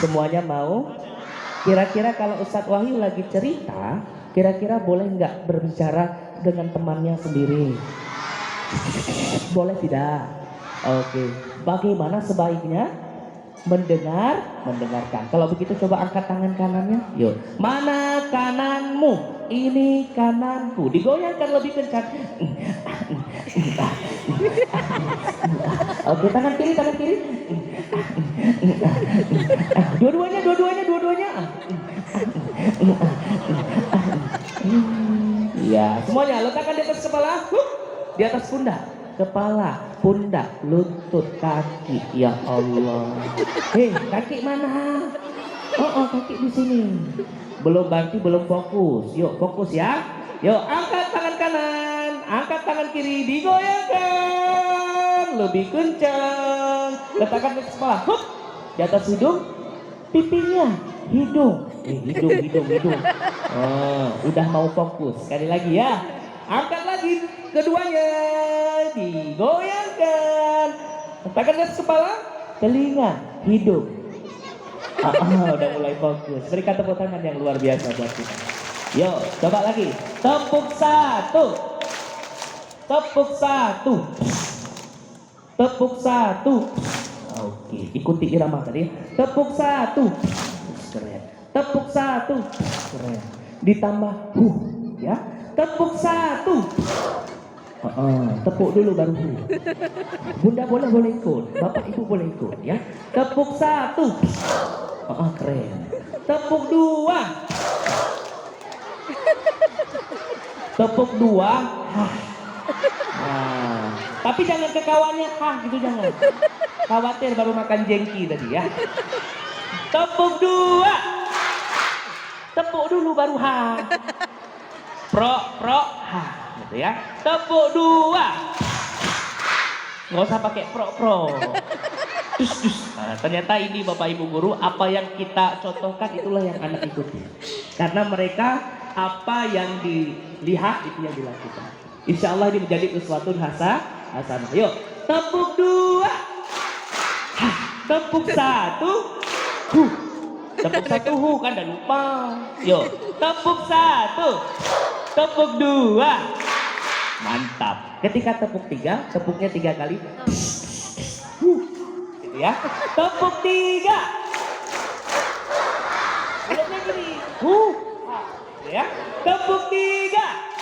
Semuanya mau? Kira-kira kalau Ustadz Wahyu lagi cerita, kira-kira boleh nggak berbicara dengan temannya sendiri? Boleh tidak? Oke. Bagaimana sebaiknya? Mendengarkan. Kalau begitu coba angkat tangan kanannya. Yuk. Mana kananmu? Ini kananku. Digoyangkan lebih kencang. Oke, tangan kiri, tangan kiri. Dua-duanya. Ya, semuanya letakkan di atas kepala, di atas pundak, kepala, pundak, lutut, kaki. Ya Allah. Hei, kaki mana? Oh, kaki di sini. Belum berarti belum fokus. Yuk, fokus ya. Yuk, angkat tangan kanan, angkat tangan kiri, digoyangkan lebih kencang. Letakkan di atas kepala, di atas hidung, pipinya, hidung. Hidung. Oh, udah mau fokus. Sekali lagi ya. Angkat lagi keduanya, digoyangkan. Letakkan di atas kepala, telinga, hidung. Udah mulai fokus. Berikan tepuk tangan yang luar biasa buat kita. Yuk, coba lagi. Tepuk satu. Tepuk satu. Tepuk satu. Oke, ikuti irama tadi. Tepuk satu. Keren. Tepuk satu. Keren. Ditambah ya. Tepuk satu. Tepuk dulu baru Bunda boleh ikut, Bapak Ibu boleh ikut ya. Tepuk satu. Keren. Tepuk dua. Tepuk dua. Tapi jangan ke kawannya gitu jangan. Khawatir baru makan jengki tadi ya. Tepuk dua. Tepuk dulu baru Pro gitu ya. Tepuk dua. Nggak usah pakai pro. Nah, ternyata ini Bapak Ibu guru, apa yang kita contohkan itulah yang anak ikuti. Karena mereka apa yang dilihat itu yang dilakukan. Insya Allah ini menjadi uswatun hasanah. Yuk, tepuk dua. Tepuk satu. Tepuk satu kan udah lupa. Yuk, tepuk satu. Tepuk dua. Mantap. Ketika tepuk tiga, tepuknya 3 kali. Gitu ya. Tepuk 3. Mulutnya gini. Gitu ya. Tepuk 3.